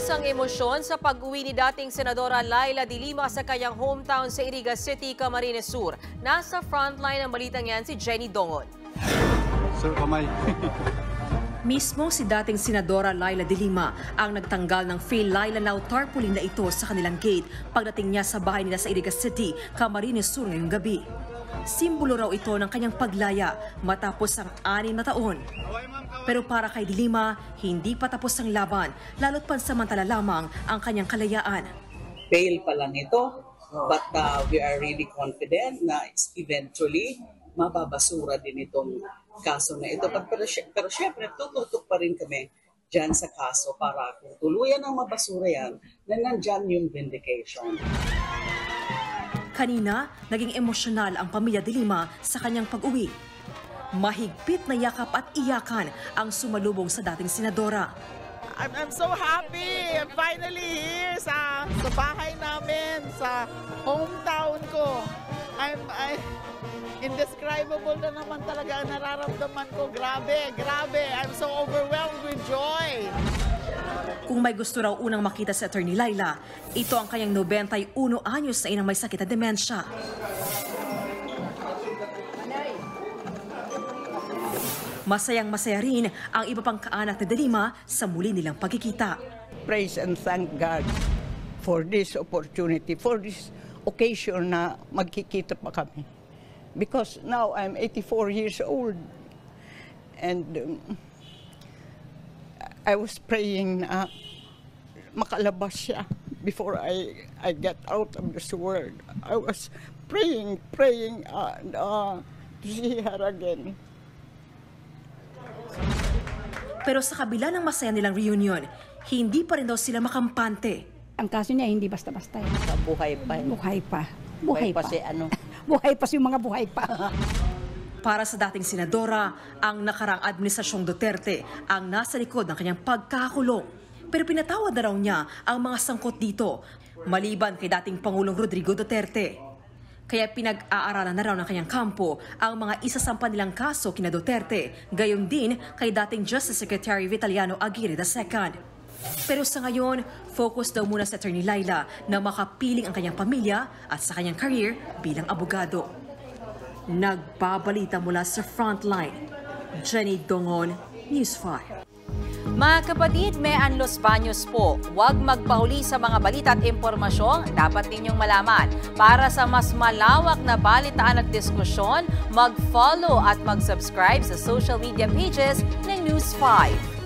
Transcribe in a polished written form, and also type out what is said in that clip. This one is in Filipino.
ang emosyon sa pag-uwi ni dating Senadora Laila de Lima sa kanyang hometown sa Iriga City, Camarines Sur. Nasa frontline ng balitang yan si Jenny Dongon. Sir, kamay. Mismo si dating Senadora Laila de Lima ang nagtanggal ng Phil Laila Now tarpaulin na ito sa kanilang gate pagdating niya sa bahay nila sa Iriga City, Camarines Sur ngayong gabi. Simbolo raw ito ng kanyang paglaya matapos ang 6 na taon. Pero para kay de Lima, hindi pa tapos ang laban, lalo't pansamantala lamang ang kanyang kalayaan. Fail pa lang ito, but we are really confident na it's eventually mababasura din itong kaso na ito. Pero syempre, tututok pa rin kami dyan sa kaso para kung tuluyan ang mabasura yan, na nandyan yung vindication. Kanina, naging emosyonal ang pamilya de Lima sa kanyang pag-uwi. Mahigpit na yakap at iyakan ang sumalubong sa dating senadora. I'm so happy! I'm finally here sa bahay namin, sa hometown ko. Indescribable na naman talaga ang nararamdaman ko. Grabe, grabe. I'm so overwhelmed with joy. Kung may gusto raw unang makita si Atty. Laila, ito ang kanyang 91 anyos na inang may sakit na demensya. Masayang-masaya rin ang iba pang kaanak ni de Lima sa muli nilang pagkikita. Praise and thank God for this opportunity, for this occasion na magkikita pa kami. Because now I'm 84 years old and I was praying na makalabas siya before I get out of this world. I was praying to see her again. Pero sa kabila ng masaya nilang reunion, hindi pa rin daw sila makampante. Ang kaso niya hindi basta-basta. Buhay pa. Buhay pa. Buhay pa. Si ano? Buhay pa si mga buhay pa. Para sa dating senadora, ang nakarang administrasyong Duterte ang nasa likod ng kanyang pagkakakulong. Pero pinatawad na raw niya ang mga sangkot dito, maliban kay dating Pangulong Rodrigo Duterte. Kaya pinag-aaralan na raw ng kanyang kampo ang mga isasampa nilang kaso kina Duterte, gayon din kay dating Justice Secretary Vitaliano Aguirre II. Pero sa ngayon, focus daw muna sa Atty. Laila na makapiling ang kanyang pamilya at sa kanyang career bilang abogado. Nagbabalita mula sa Frontline, Jenny Dongon, News 5. Mga kapatid, may Los Baños po. Huwag magpahuli sa mga balita at impormasyong dapat ninyong malaman. Para sa mas malawak na balitaan at diskusyon, mag-follow at mag-subscribe sa social media pages ng News 5.